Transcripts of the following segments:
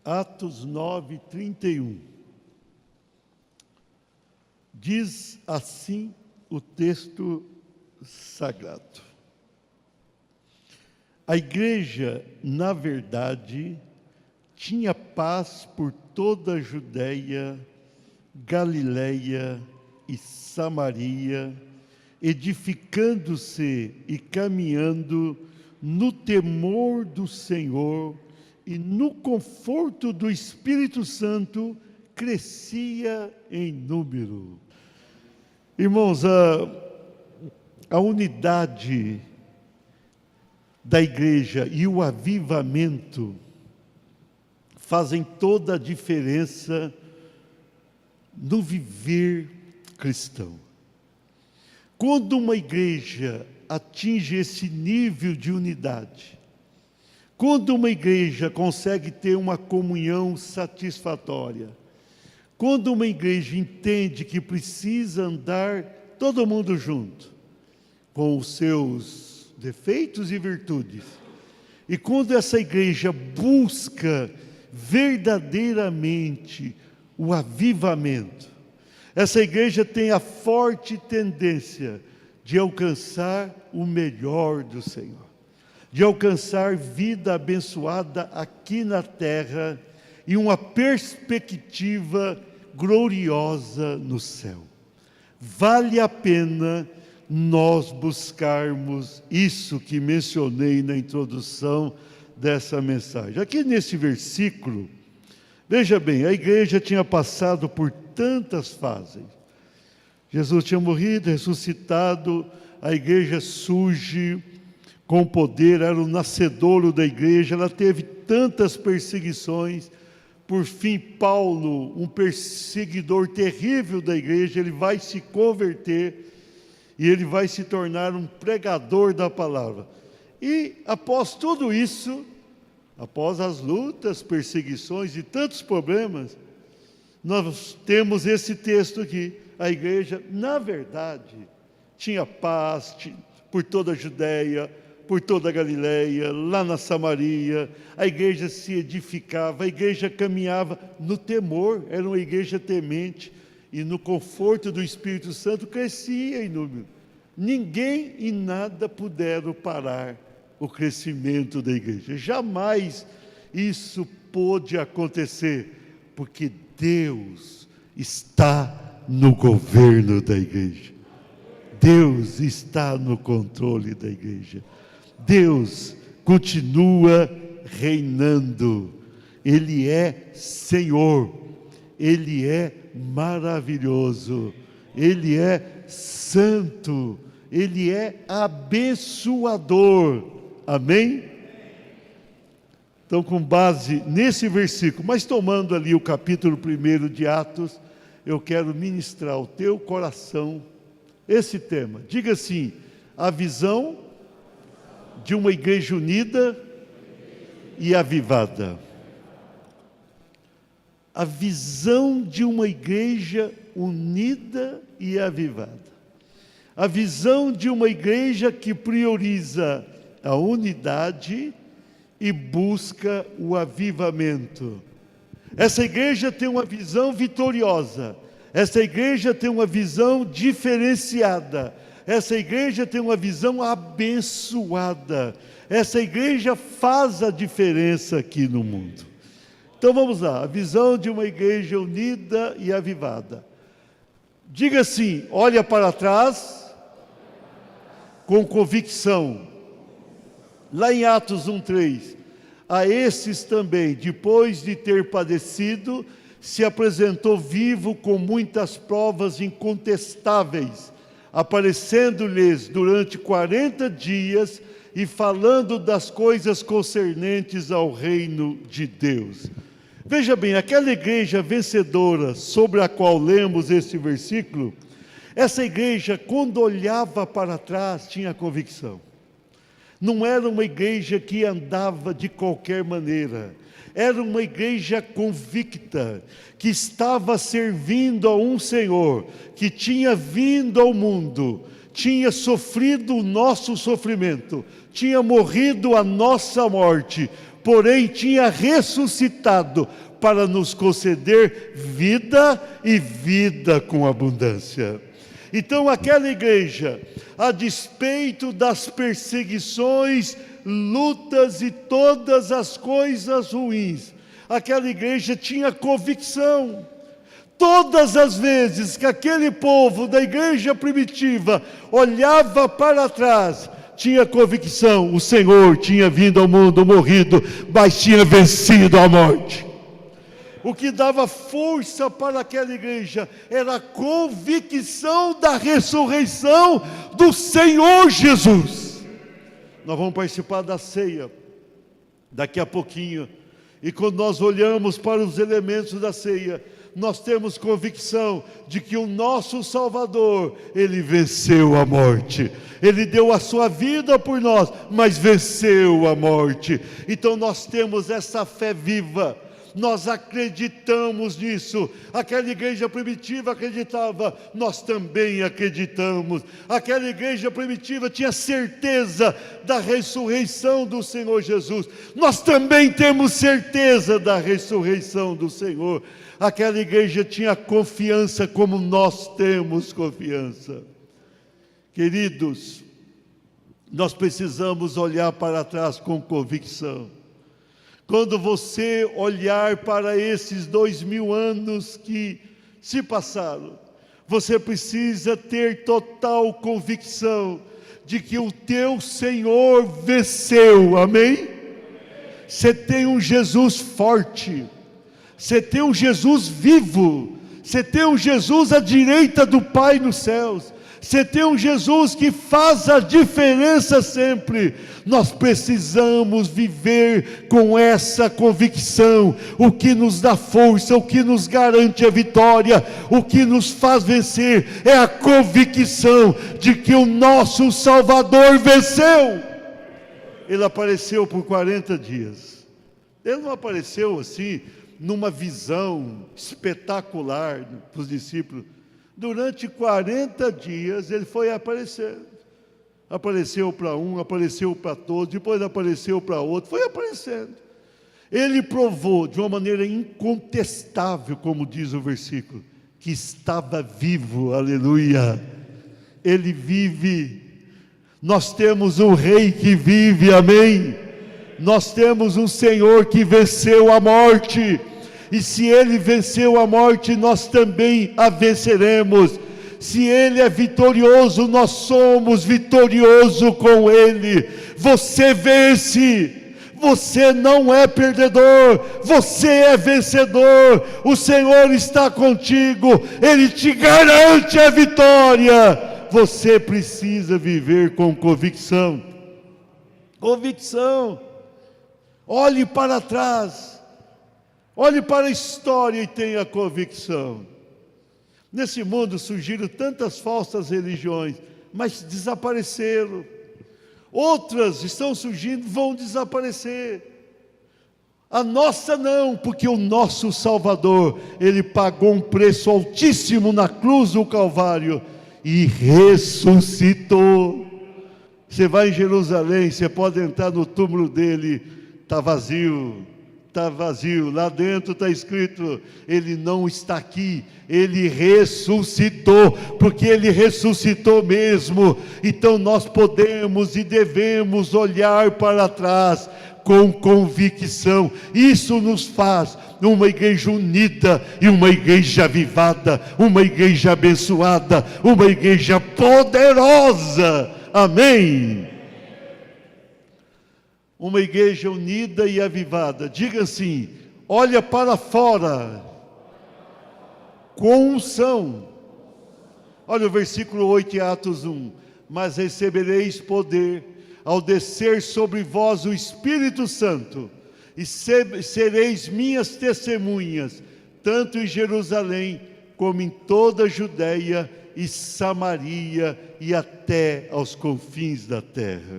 Atos 9:31. Diz assim o texto sagrado. A igreja, na verdade, tinha paz por toda a Judéia, Galiléia e Samaria, edificando-se e caminhando no temor do Senhor e no conforto do Espírito Santo, crescia em número. Irmãos, a unidade da igreja e o avivamento fazem toda a diferença no viver cristão. Quando uma igreja atinge esse nível de unidade, quando uma igreja consegue ter uma comunhão satisfatória, quando uma igreja entende que precisa andar todo mundo junto, com os seus defeitos e virtudes, e quando essa igreja busca verdadeiramente o avivamento, essa igreja tem a forte tendência de alcançar o melhor do Senhor, de alcançar vida abençoada aqui na terra e uma perspectiva gloriosa no céu. Vale a pena nós buscarmos isso que mencionei na introdução dessa mensagem. Aqui nesse versículo, veja bem, a igreja tinha passado por tantas fases. Jesus tinha morrido, ressuscitado, a igreja surge com poder, era o nascedouro da igreja, ela teve tantas perseguições. Por fim, Paulo, um perseguidor terrível da igreja, ele vai se converter e ele vai se tornar um pregador da palavra. E após tudo isso, após as lutas, perseguições e tantos problemas, nós temos esse texto aqui. A igreja, na verdade, tinha paz por toda a Judéia, por toda a Galiléia, lá na Samaria. A igreja se edificava, a igreja caminhava no temor, era uma igreja temente, e no conforto do Espírito Santo crescia em número. Ninguém e nada puderam parar o crescimento da igreja. Jamais isso pôde acontecer, porque Deus está no governo da igreja. Deus está no controle da igreja. Deus continua reinando. Ele é Senhor. Ele é maravilhoso. Ele é santo. Ele é abençoador. Amém? Então, com base nesse versículo, mas tomando ali o capítulo 1 de Atos, eu quero ministrar ao teu coração esse tema. Diga assim: a visão de uma igreja unida e avivada. A visão de uma igreja unida e avivada. A visão de uma igreja que prioriza a unidade e busca o avivamento. Essa igreja tem uma visão vitoriosa. Essa igreja tem uma visão diferenciada. Essa igreja tem uma visão abençoada. Essa igreja faz a diferença aqui no mundo. Então vamos lá, a visão de uma igreja unida e avivada. Diga assim: olha para trás com convicção. Lá em Atos 1:3, a esses também, depois de ter padecido, se apresentou vivo com muitas provas incontestáveis, aparecendo-lhes durante 40 dias e falando das coisas concernentes ao reino de Deus. Veja bem, aquela igreja vencedora sobre a qual lemos esse versículo, essa igreja, quando olhava para trás, tinha convicção. Não era uma igreja que andava de qualquer maneira. Era uma igreja convicta, que estava servindo a um Senhor, que tinha vindo ao mundo, tinha sofrido o nosso sofrimento, tinha morrido a nossa morte, porém tinha ressuscitado para nos conceder vida e vida com abundância. Então aquela igreja, a despeito das perseguições, lutas e todas as coisas ruins, aquela igreja tinha convicção. Todas as vezes que aquele povo da igreja primitiva olhava para trás, tinha convicção: o Senhor tinha vindo ao mundo, morrido, mas tinha vencido a morte. O que dava força para aquela igreja era a convicção da ressurreição do Senhor Jesus. Nós vamos participar da ceia daqui a pouquinho, e quando nós olhamos para os elementos da ceia, nós temos convicção de que o nosso Salvador, Ele venceu a morte. Ele deu a sua vida por nós, mas venceu a morte. Então nós temos essa fé viva. Nós acreditamos nisso. Aquela igreja primitiva acreditava, nós também acreditamos. Aquela igreja primitiva tinha certeza da ressurreição do Senhor Jesus. Nós também temos certeza da ressurreição do Senhor. Aquela igreja tinha confiança como nós temos confiança. Queridos, nós precisamos olhar para trás com convicção. Quando você olhar para esses 2000 anos que se passaram, você precisa ter total convicção de que o teu Senhor venceu, amém? Você tem um Jesus forte, você tem um Jesus vivo, você tem um Jesus à direita do Pai nos céus, você tem um Jesus que faz a diferença sempre. Nós precisamos viver com essa convicção. O que nos dá força, o que nos garante a vitória, o que nos faz vencer, é a convicção de que o nosso Salvador venceu. Ele apareceu por 40 dias. Ele não apareceu assim, numa visão espetacular para os discípulos. Durante 40 dias ele foi aparecendo. Apareceu para um, apareceu para todos, depois apareceu para outro, foi aparecendo. Ele provou de uma maneira incontestável, como diz o versículo, que estava vivo, aleluia. Ele vive. Nós temos um rei que vive, amém? Nós temos um Senhor que venceu a morte. E se Ele venceu a morte, nós também a venceremos. Se Ele é vitorioso, nós somos vitoriosos com Ele. Você vence. Você não é perdedor, você é vencedor. O Senhor está contigo, Ele te garante a vitória. Você precisa viver com convicção. Convicção. Olhe para trás. Olhe para a história e tenha convicção. Nesse mundo surgiram tantas falsas religiões, mas desapareceram. Outras estão surgindo, vão desaparecer. A nossa não, porque o nosso Salvador, Ele pagou um preço altíssimo na cruz do Calvário e ressuscitou. Você vai em Jerusalém, você pode entrar no túmulo dele, está vazio. Está vazio, lá dentro está escrito, Ele não está aqui, Ele ressuscitou, porque Ele ressuscitou mesmo. Então nós podemos e devemos olhar para trás com convicção. Isso nos faz uma igreja unida e uma igreja avivada, uma igreja abençoada, uma igreja poderosa, amém? Uma igreja unida e avivada. Diga assim: olha para fora com unção. Olha o versículo 8 de Atos 1. Mas recebereis poder ao descer sobre vós o Espírito Santo, e sereis minhas testemunhas, tanto em Jerusalém, como em toda a Judéia e Samaria, e até aos confins da terra.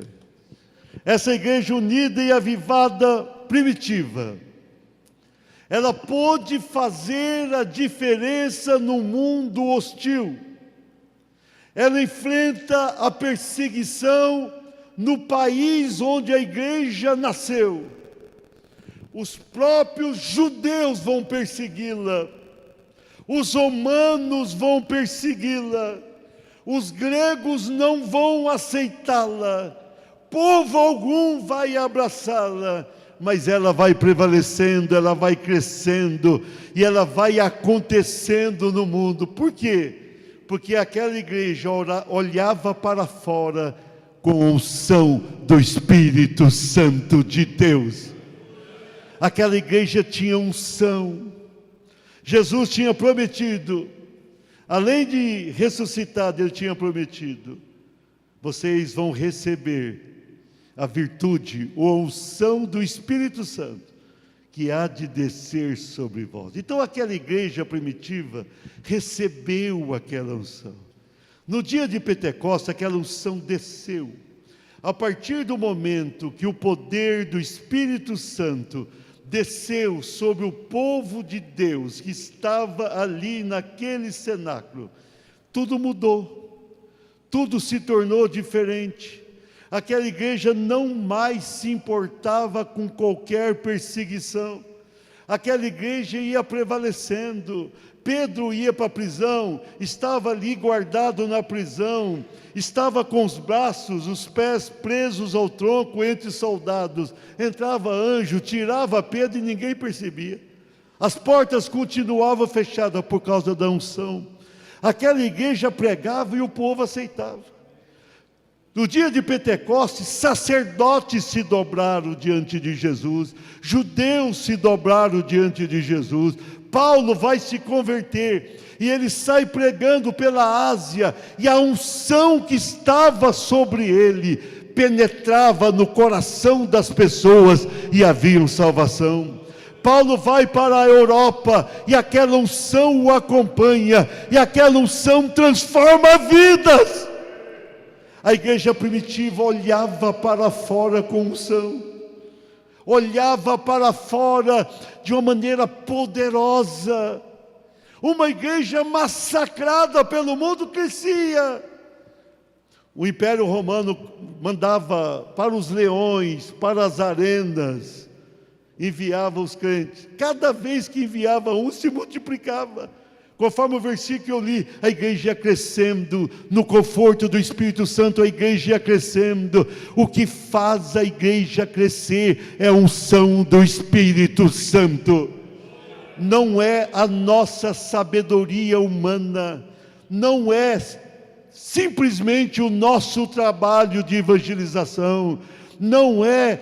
Essa igreja unida e avivada primitiva, ela pôde fazer a diferença no mundo hostil. Ela enfrenta a perseguição no país onde a igreja nasceu. Os próprios judeus vão persegui-la, os romanos vão persegui-la, os gregos não vão aceitá-la, povo algum vai abraçá-la, mas ela vai prevalecendo, ela vai crescendo, e ela vai acontecendo no mundo. Por quê? Porque aquela igreja olhava para fora com a unção do Espírito Santo de Deus. Aquela igreja tinha unção. Jesus tinha prometido, além de ressuscitado, ele tinha prometido: vocês vão receber a virtude ou a unção do Espírito Santo, que há de descer sobre vós. Então aquela igreja primitiva recebeu aquela unção. No dia de Pentecostes, aquela unção desceu. A partir do momento que o poder do Espírito Santo desceu sobre o povo de Deus, que estava ali naquele cenáculo, tudo mudou, tudo se tornou diferente. Aquela igreja não mais se importava com qualquer perseguição, aquela igreja ia prevalecendo. Pedro ia para a prisão, estava ali guardado na prisão, estava com os braços, os pés presos ao tronco entre soldados. Entrava anjo, tirava Pedro e ninguém percebia. As portas continuavam fechadas por causa da unção. Aquela igreja pregava e o povo aceitava. No dia de Pentecostes, sacerdotes se dobraram diante de Jesus, judeus se dobraram diante de Jesus. Paulo vai se converter e ele sai pregando pela Ásia, e a unção que estava sobre ele penetrava no coração das pessoas e havia salvação. Paulo vai para a Europa e aquela unção o acompanha, e aquela unção transforma vidas. A igreja primitiva olhava para fora com unção, olhava para fora de uma maneira poderosa. Uma igreja massacrada pelo mundo crescia. O Império Romano mandava para os leões, para as arenas, enviava os crentes. Cada vez que enviava um, se multiplicava. Conforme o versículo que eu li, a igreja ia crescendo, no conforto do Espírito Santo, a igreja ia crescendo. O que faz a igreja crescer é a unção do Espírito Santo. Não é a nossa sabedoria humana, não é simplesmente o nosso trabalho de evangelização, não é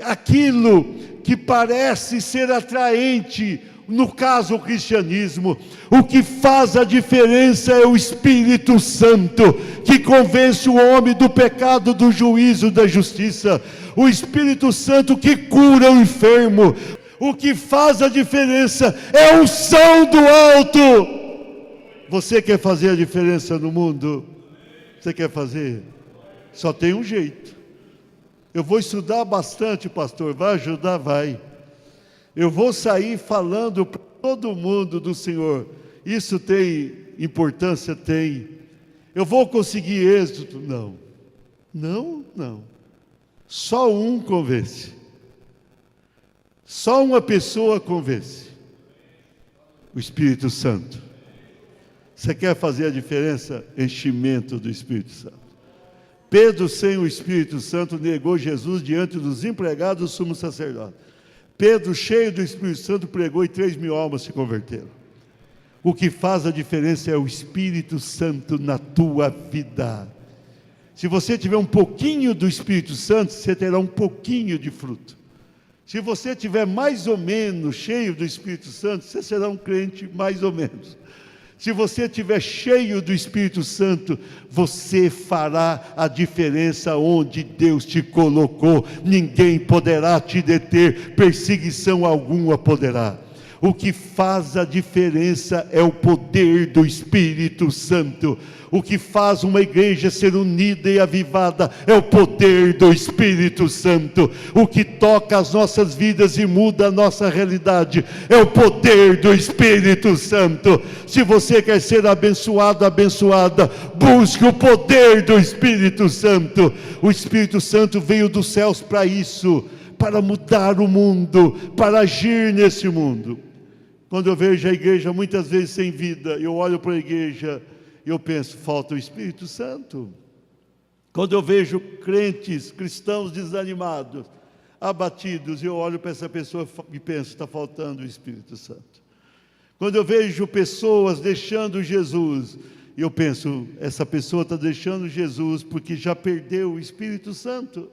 aquilo que parece ser atraente, no caso o cristianismo. O que faz a diferença é o Espírito Santo, que convence o homem do pecado, do juízo, da justiça. O Espírito Santo que cura o enfermo. O que faz a diferença é a unção do alto. Você quer fazer a diferença no mundo? Você quer fazer? Só tem um jeito. Eu vou estudar bastante, pastor. Vai ajudar? Vai. Eu vou sair falando para todo mundo do Senhor. Isso tem importância? Tem. Eu vou conseguir êxito? Não. Não. Só um convence. Só uma pessoa convence. O Espírito Santo. Você quer fazer a diferença? Enchimento do Espírito Santo. Pedro, sem o Espírito Santo, negou Jesus diante dos empregados do sumo sacerdote. Pedro, cheio do Espírito Santo, pregou e 3.000 almas se converteram. O que faz a diferença é o Espírito Santo na tua vida. Se você tiver um pouquinho do Espírito Santo, você terá um pouquinho de fruto. Se você tiver mais ou menos cheio do Espírito Santo, você será um crente mais ou menos. Se você estiver cheio do Espírito Santo, você fará a diferença onde Deus te colocou. Ninguém poderá te deter, perseguição alguma poderá. O que faz a diferença é o poder do Espírito Santo. O que faz uma igreja ser unida e avivada é o poder do Espírito Santo. O que toca as nossas vidas e muda a nossa realidade é o poder do Espírito Santo. Se você quer ser abençoado, abençoada, busque o poder do Espírito Santo. O Espírito Santo veio dos céus para isso, para mudar o mundo, para agir nesse mundo. Quando eu vejo a igreja muitas vezes sem vida, eu olho para a igreja e eu penso, falta o Espírito Santo. Quando eu vejo crentes, cristãos desanimados, abatidos, eu olho para essa pessoa e penso, está faltando o Espírito Santo. Quando eu vejo pessoas deixando Jesus, eu penso, essa pessoa está deixando Jesus porque já perdeu o Espírito Santo.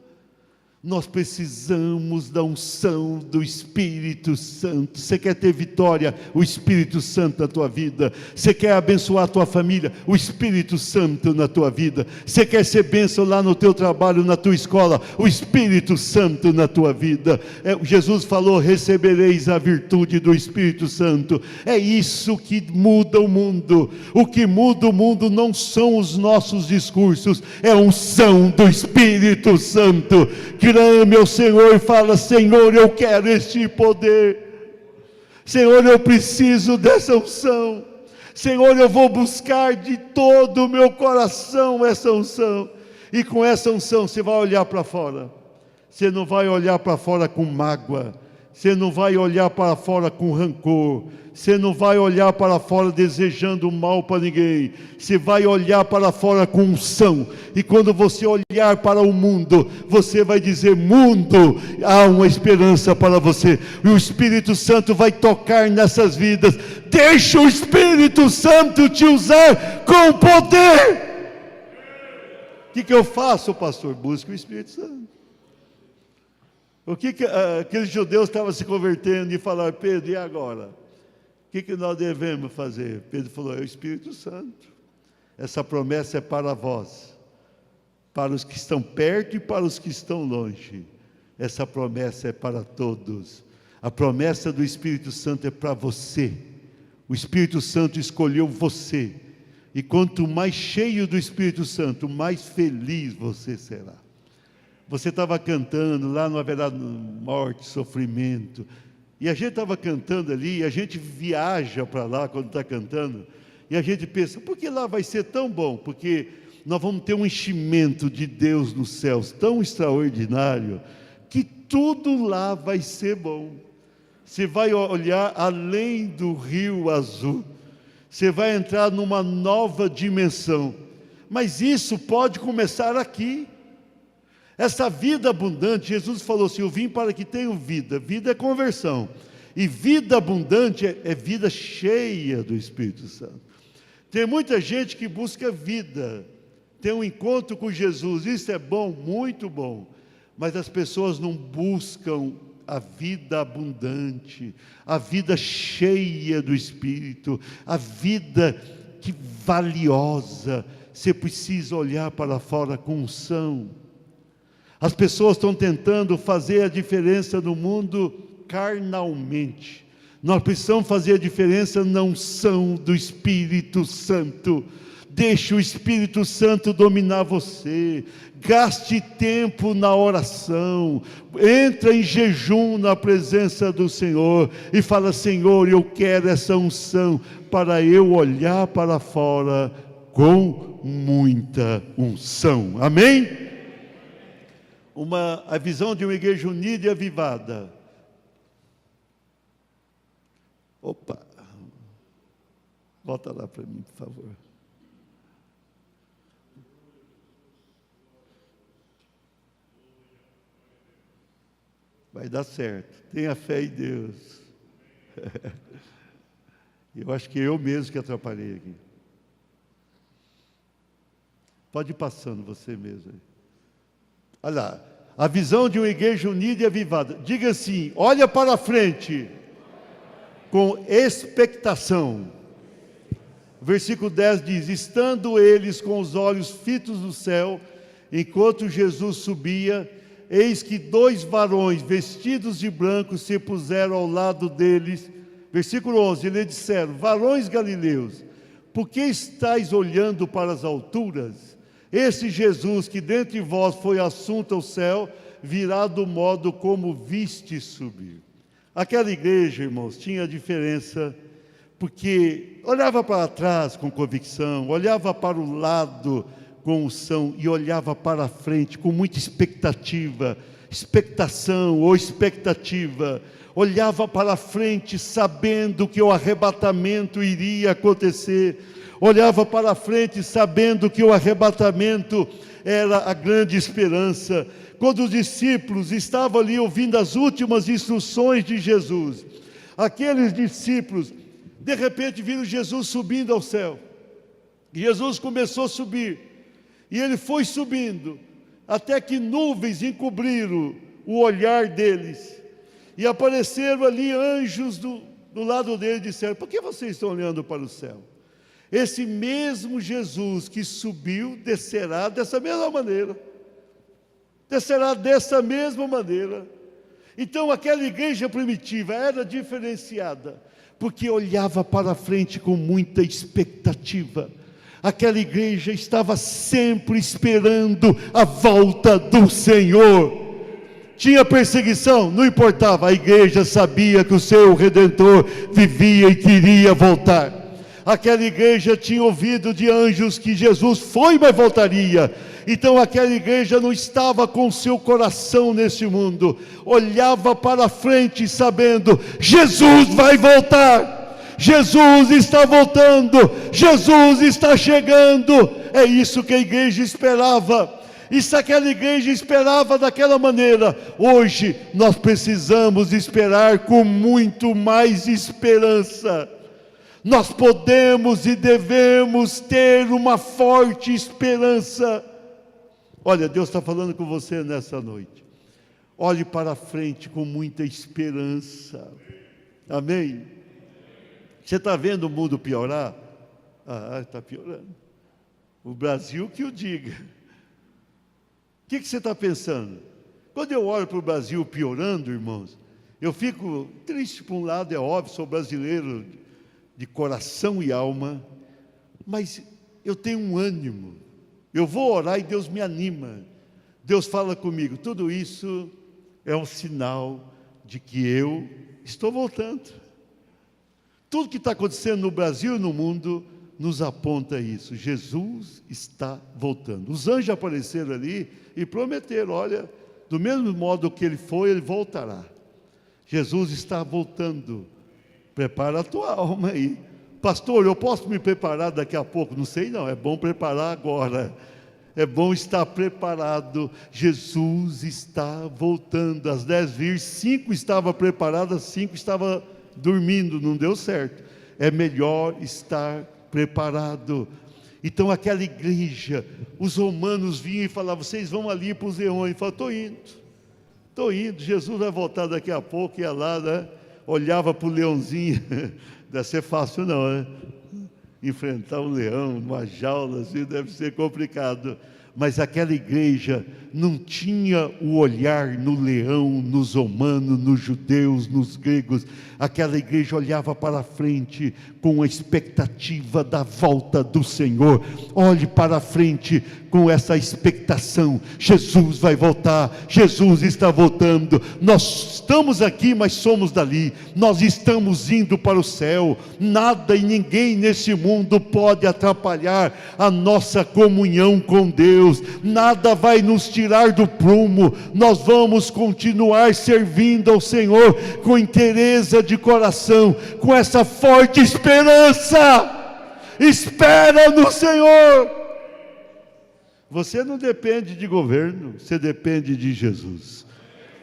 Nós precisamos da unção do Espírito Santo. Você quer ter vitória? O Espírito Santo na tua vida. Você quer abençoar a tua família? O Espírito Santo na tua vida. Você quer ser bênção lá no teu trabalho, na tua escola? O Espírito Santo na tua vida. Jesus falou, recebereis a virtude do Espírito Santo. É isso que muda o mundo. O que muda o mundo não são os nossos discursos, é a unção do Espírito Santo. Clame ao Senhor e fala, Senhor, eu quero este poder. Senhor, eu preciso dessa unção. Senhor, eu vou buscar de todo o meu coração essa unção. E com essa unção você vai olhar para fora. Você não vai olhar para fora com mágoa. Você não vai olhar para fora com rancor. Você não vai olhar para fora desejando mal para ninguém. Você vai olhar para fora com unção. E quando você olhar para o mundo, você vai dizer, mundo, há uma esperança para você. E o Espírito Santo vai tocar nessas vidas. Deixa o Espírito Santo te usar com poder. O que eu faço, pastor? Busque o Espírito Santo. O que aqueles judeus estavam se convertendo e falaram, Pedro, e agora? O que nós devemos fazer? Pedro falou, é o Espírito Santo. Essa promessa é para vós, para os que estão perto e para os que estão longe. Essa promessa é para todos. A promessa do Espírito Santo é para você. O Espírito Santo escolheu você. E quanto mais cheio do Espírito Santo, mais feliz você será. Você estava cantando, lá não haverá morte, sofrimento. E a gente estava cantando ali, e a gente viaja para lá quando está cantando, e a gente pensa, por que lá vai ser tão bom? Porque nós vamos ter um enchimento de Deus nos céus tão extraordinário, que tudo lá vai ser bom. Você vai olhar além do rio azul, você vai entrar numa nova dimensão, mas isso pode começar aqui. Essa vida abundante, Jesus falou assim, eu vim para que tenham vida. Vida é conversão. E vida abundante é vida cheia do Espírito Santo. Tem muita gente que busca vida, tem um encontro com Jesus, isso é bom, muito bom. Mas as pessoas não buscam a vida abundante, a vida cheia do Espírito, a vida que valiosa. Você precisa olhar para fora com unção. As pessoas estão tentando fazer a diferença no mundo carnalmente. Nós precisamos fazer a diferença na unção do Espírito Santo. Deixe o Espírito Santo dominar você. Gaste tempo na oração. Entra em jejum na presença do Senhor e fala, Senhor, eu quero essa unção para eu olhar para fora com muita unção. Amém? A visão de uma igreja unida e avivada. Opa, volta lá para mim, por favor. Vai dar certo, tenha fé em Deus. Eu acho que eu mesmo que atrapalhei aqui. Pode ir passando você mesmo aí. Olha lá, a visão de uma igreja unida e avivada. Diga assim, olha para frente, com expectação. Versículo 10 diz, estando eles com os olhos fitos no céu, enquanto Jesus subia, eis que 2 varões vestidos de branco se puseram ao lado deles. Versículo 11, eles disseram, varões galileus, por que estáis olhando para as alturas? Esse Jesus que dentre vós foi assunto ao céu, virá do modo como viste subir. Aquela igreja, irmãos, tinha diferença, porque olhava para trás com convicção, olhava para o lado com unção e olhava para frente com muita expectativa. expectação ou expectativa, olhava para frente sabendo que o arrebatamento iria acontecer, olhava para frente sabendo que o arrebatamento era a grande esperança. Quando os discípulos estavam ali ouvindo as últimas instruções de Jesus, aqueles discípulos, de repente viram Jesus subindo ao céu. Jesus começou a subir, e ele foi subindo, até que nuvens encobriram o olhar deles, e apareceram ali anjos do lado dele e disseram: por que vocês estão olhando para o céu? Esse mesmo Jesus que subiu, descerá dessa mesma maneira. Descerá dessa mesma maneira. Então aquela igreja primitiva era diferenciada, porque olhava para frente com muita expectativa. Aquela igreja estava sempre esperando a volta do Senhor. Tinha perseguição? Não importava, a igreja sabia que o seu Redentor vivia e queria voltar. Aquela igreja tinha ouvido de anjos que Jesus foi, mas voltaria. Então aquela igreja não estava com seu coração nesse mundo, olhava para frente sabendo: Jesus vai voltar. Jesus está voltando, Jesus está chegando. É isso que a igreja esperava. E se aquela igreja esperava daquela maneira, hoje nós precisamos esperar com muito mais esperança. Nós podemos e devemos ter uma forte esperança. Olha, Deus está falando com você nessa noite. Olhe para frente com muita esperança. Amém? Você está vendo o mundo piorar? Está piorando. O Brasil que o diga. O que você está pensando? Quando eu olho para o Brasil piorando, irmãos, eu fico triste. Por um lado, é óbvio, sou brasileiro de coração e alma, mas eu tenho um ânimo. Eu vou orar e Deus me anima. Deus fala comigo. Tudo isso é um sinal de que eu estou voltando. Tudo que está acontecendo no Brasil e no mundo nos aponta isso. Jesus está voltando. Os anjos apareceram ali e prometeram: olha, do mesmo modo que ele foi, ele voltará. Jesus está voltando. Prepara a tua alma aí. Pastor, eu posso me preparar daqui a pouco? Não sei não, é bom preparar agora. É bom estar preparado. Jesus está voltando. Às 10 virgens, 5 estavam preparadas, 5 estavam dormindo, não deu certo. É melhor estar preparado. Então aquela igreja, os romanos vinham e falavam: vocês vão ali para os leões. Ele falou: estou indo, Jesus vai voltar daqui a pouco. Ia lá, né? Olhava para o leãozinho. Deve ser fácil não, né? Enfrentar um leão numa jaula assim deve ser complicado. Mas aquela igreja não tinha o olhar no leão, nos romanos, nos judeus, nos gregos. Aquela igreja olhava para frente com a expectativa da volta do Senhor. Olhe para frente com essa expectação: Jesus vai voltar, Jesus está voltando. Nós estamos aqui, mas somos dali. Nós estamos indo para o céu. Nada e ninguém nesse mundo pode atrapalhar a nossa comunhão com Deus. Nada vai nos tirar do prumo. Nós vamos continuar servindo ao Senhor com inteireza de coração, com essa forte esperança. Espera no Senhor. Você não depende de governo, você depende de Jesus.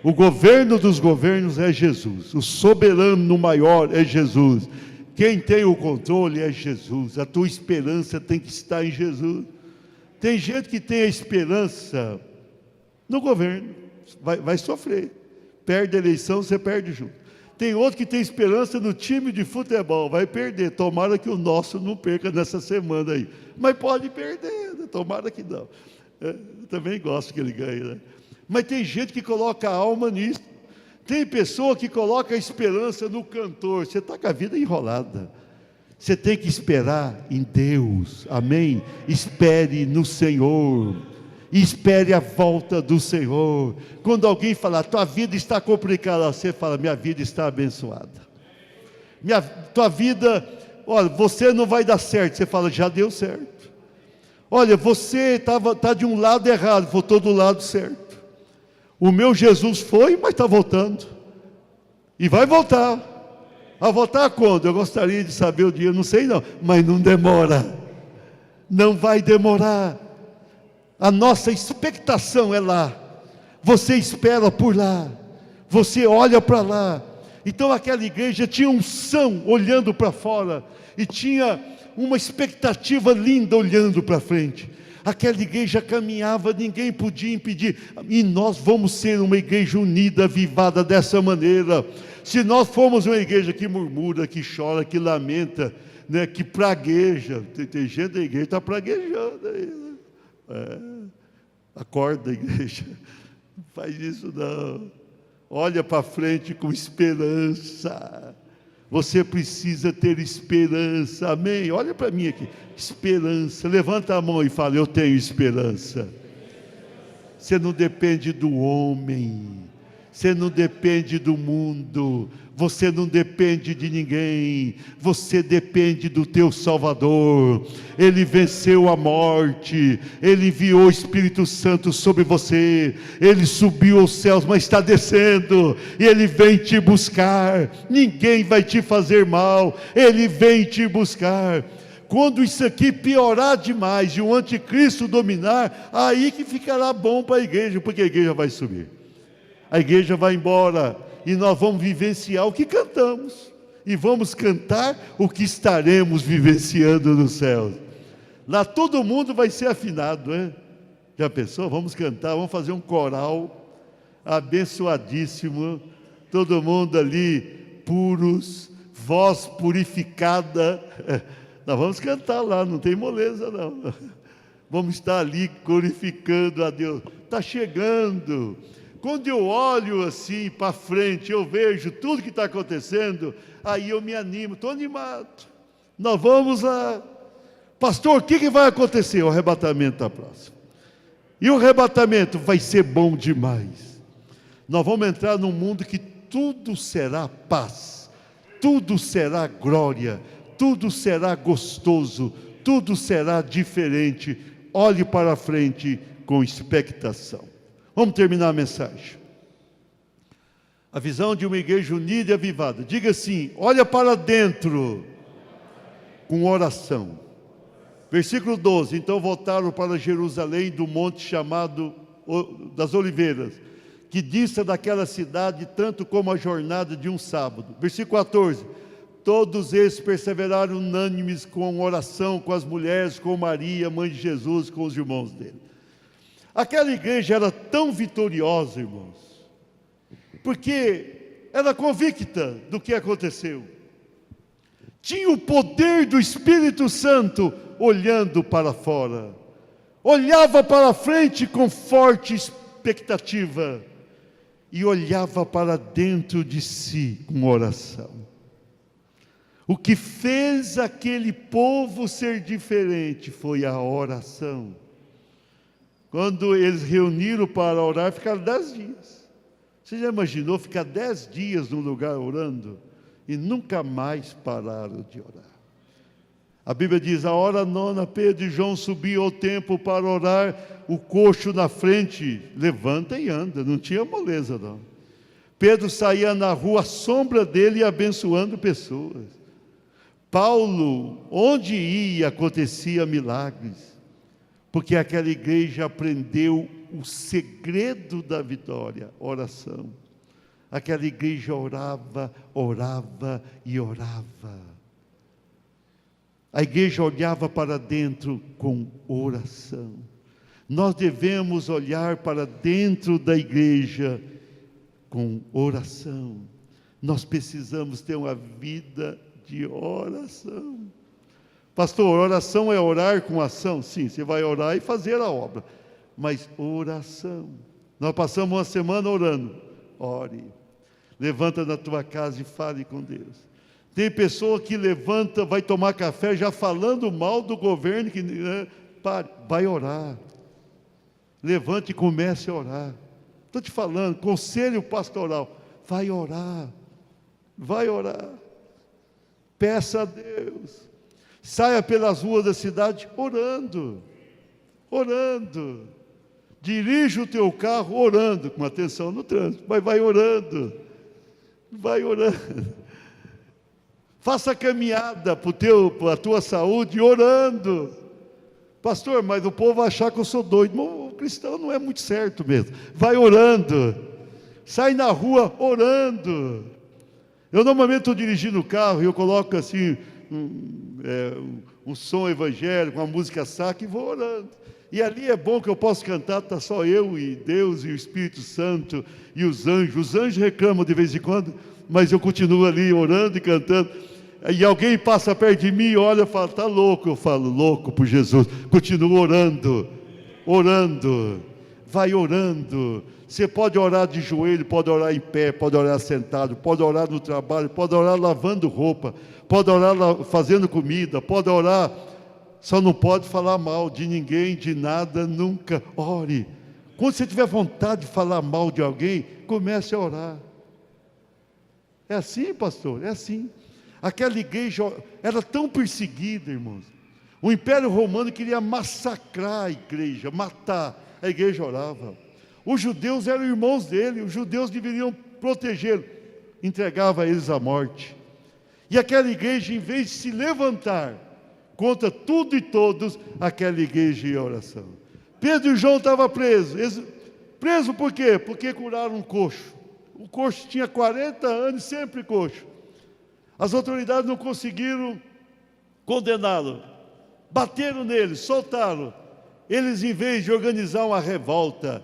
O governo dos governos é Jesus. O soberano maior é Jesus. Quem tem o controle é Jesus. A tua esperança tem que estar em Jesus. Tem gente que tem a esperança no governo, vai sofrer. Perde a eleição, você perde junto. Tem outro que tem esperança no time de futebol, vai perder. Tomara que o nosso não perca nessa semana aí. Mas pode perder, né? Tomara que não. Eu também gosto que ele ganhe, né? Mas tem gente que coloca a alma nisso. Tem pessoa que coloca a esperança no cantor. Você está com a vida enrolada. Você tem que esperar em Deus, amém? Espere no Senhor, espere a volta do Senhor. Quando alguém falar: tua vida está complicada, você fala: minha vida está abençoada. Tua vida, olha, você não vai dar certo, você fala: já deu certo. Olha, você está de um lado errado, voltou do lado certo. O meu Jesus foi, mas está voltando. E vai voltar. A voltar quando? Eu gostaria de saber o dia, não sei não, mas não demora. Não vai demorar. A nossa expectação é lá. Você espera por lá. Você olha para lá. Então aquela igreja tinha unção olhando para fora. E tinha uma expectativa linda olhando para frente. Aquela igreja caminhava, ninguém podia impedir. E nós vamos ser uma igreja unida, avivada dessa maneira. Se nós formos uma igreja que murmura, que chora, que lamenta, né, que pragueja, tem gente da igreja que está praguejando aí, né? Acorda, igreja, não faz isso não. Olha para frente com esperança. Você precisa ter esperança, amém? Olha para mim aqui, esperança. Levanta a mão e fala: eu tenho esperança. Você não depende do homem, você não depende do mundo, você não depende de ninguém, você depende do teu Salvador. Ele venceu a morte, Ele enviou o Espírito Santo sobre você, Ele subiu aos céus, mas está descendo, e Ele vem te buscar. Ninguém vai te fazer mal, Ele vem te buscar. Quando isso aqui piorar demais e o anticristo dominar, aí que ficará bom para a igreja, porque a igreja vai subir. A igreja vai embora e nós vamos vivenciar o que cantamos. E vamos cantar o que estaremos vivenciando no céu. Lá todo mundo vai ser afinado, né? Já pensou? Vamos cantar, vamos fazer um coral abençoadíssimo. Todo mundo ali, puros, voz purificada. Nós vamos cantar lá, não tem moleza não. Vamos estar ali glorificando a Deus. Está chegando. Quando eu olho assim para frente, eu vejo tudo que está acontecendo, aí eu me animo, estou animado. Nós vamos lá. Pastor, o que vai acontecer? O arrebatamento está próximo. E o arrebatamento vai ser bom demais. Nós vamos entrar num mundo que tudo será paz, tudo será glória, tudo será gostoso, tudo será diferente. Olhe para frente com expectação. Vamos terminar a mensagem. A visão de uma igreja unida e avivada. Diga assim: olha para dentro com oração. Versículo 12. Então voltaram para Jerusalém do monte chamado das Oliveiras, que dista daquela cidade tanto como a jornada de um sábado. Versículo 14. Todos eles perseveraram unânimes com oração, com as mulheres, com Maria, mãe de Jesus, com os irmãos dele. Aquela igreja era tão vitoriosa, irmãos, porque era convicta do que aconteceu. Tinha o poder do Espírito Santo olhando para fora. Olhava para frente com forte expectativa e olhava para dentro de si com oração. O que fez aquele povo ser diferente foi a oração. Quando eles reuniram para orar, ficaram 10 dias. Você já imaginou ficar 10 dias num lugar orando e nunca mais pararam de orar? A Bíblia diz: a hora nona, Pedro e João subiam ao templo para orar, o coxo na frente, levanta e anda, não tinha moleza não. Pedro saía na rua, à sombra dele, abençoando pessoas. Paulo, onde ia, acontecia milagres, porque aquela igreja aprendeu o segredo da vitória, oração. Aquela igreja orava, orava e orava. A igreja olhava para dentro com oração. Nós devemos olhar para dentro da igreja com oração. Nós precisamos ter uma vida de oração. Pastor, oração é orar com ação? Sim, você vai orar e fazer a obra, mas oração. Nós passamos uma semana orando. Ore, levanta na tua casa e fale com Deus. Tem pessoa que levanta, vai tomar café já falando mal do governo, que pare, vai orar. Levante e comece a orar. Estou te falando, conselho pastoral, vai orar, vai orar. Peça a Deus. Saia pelas ruas da cidade orando, orando. Dirige o teu carro orando, com atenção no trânsito, mas vai orando. Vai orando. Faça caminhada para a tua saúde orando. Pastor, mas o povo vai achar que eu sou doido. Mas o cristão não é muito certo mesmo. Vai orando. Sai na rua orando. Eu normalmente estou dirigindo o carro e eu coloco assim um som evangélico, uma música sacra e vou orando. E ali é bom que eu posso cantar, está só eu e Deus e o Espírito Santo e os anjos. Os anjos reclamam de vez em quando, mas eu continuo ali orando e cantando. E alguém passa perto de mim e olha e fala, está louco. Eu falo, louco por Jesus. Continuo orando, orando. Vai orando. Você pode orar de joelho, pode orar em pé, pode orar sentado, pode orar no trabalho, pode orar lavando roupa, pode orar fazendo comida, pode orar. Só não pode falar mal de ninguém, de nada, nunca. Ore. Quando você tiver vontade de falar mal de alguém, comece a orar. É assim, pastor? É assim. Aquela igreja era tão perseguida, irmãos. O Império Romano queria massacrar a igreja, matar. A igreja orava. Os judeus eram irmãos dele, os judeus deveriam protegê-lo. Entregava eles à morte. E aquela igreja, em vez de se levantar contra tudo e todos, aquela igreja ia à oração. Pedro e João estavam presos. Preso por quê? Porque curaram um coxo. O coxo tinha 40 anos, sempre coxo. As autoridades não conseguiram condená-lo. Bateram nele, soltaram. Eles, em vez de organizar uma revolta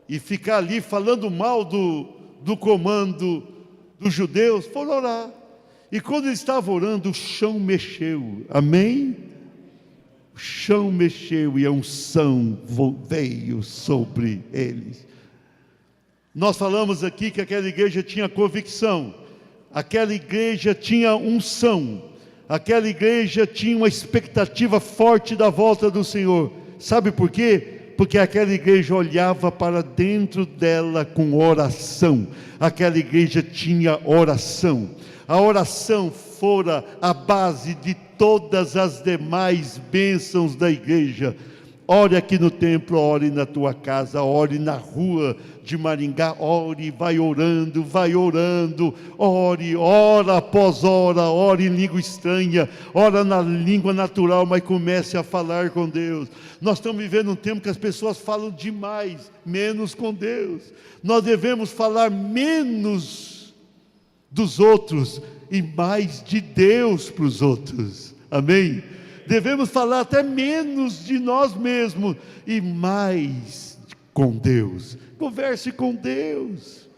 e ficar ali falando mal do comando dos judeus, foram orar. E quando eles estavam orando, o chão mexeu. Amém? O chão mexeu e a unção veio sobre eles. Nós falamos aqui que aquela igreja tinha convicção. Aquela igreja tinha unção. Aquela igreja tinha uma expectativa forte da volta do Senhor. Sabe por quê? Porque aquela igreja olhava para dentro dela com oração. Aquela igreja tinha oração. A oração fora a base de todas as demais bênçãos da igreja. Ore aqui no templo, ore na tua casa, ore na rua de Maringá, ore, vai orando, ore, ora após hora, ore em língua estranha, ora na língua natural, mas comece a falar com Deus. Nós estamos vivendo um tempo que as pessoas falam demais, menos com Deus. Nós devemos falar menos dos outros e mais de Deus para os outros. Amém? Devemos falar até menos de nós mesmos e mais com Deus. Converse com Deus.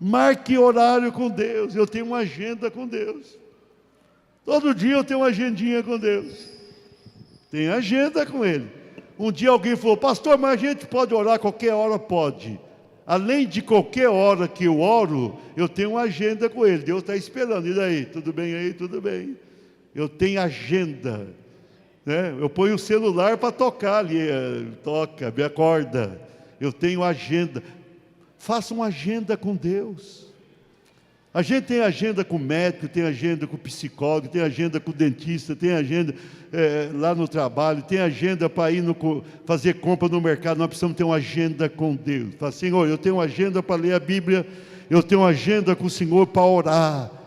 Marque horário com Deus. Eu tenho uma agenda com Deus. Todo dia eu tenho uma agendinha com Deus. Tenho agenda com Ele. Um dia alguém falou, pastor, mas a gente pode orar qualquer hora? Pode. Além de qualquer hora que eu oro, eu tenho uma agenda com Ele. Deus está esperando. E daí? Tudo bem aí? Tudo bem. Eu tenho agenda. Eu ponho o celular para tocar ali, toca, me acorda. Eu tenho agenda. Faça uma agenda com Deus. A gente tem agenda com o médico, tem agenda com o psicólogo, tem agenda com o dentista, tem agenda lá no trabalho, tem agenda para ir fazer compra no mercado. Nós precisamos ter uma agenda com Deus. Fala, Senhor, eu tenho uma agenda para ler a Bíblia, eu tenho uma agenda com o Senhor para orar.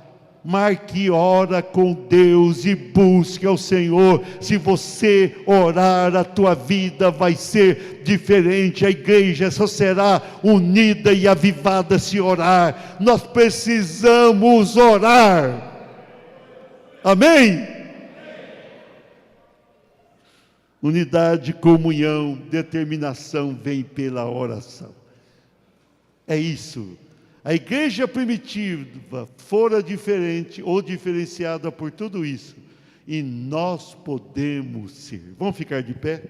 Marque hora com Deus e busque ao Senhor. Se você orar, a tua vida vai ser diferente. A igreja só será unida e avivada se orar. Nós precisamos orar. Amém? Unidade, comunhão, determinação vem pela oração. É isso. A igreja primitiva fora diferente ou diferenciada por tudo isso. E nós podemos ser. Vamos ficar de pé?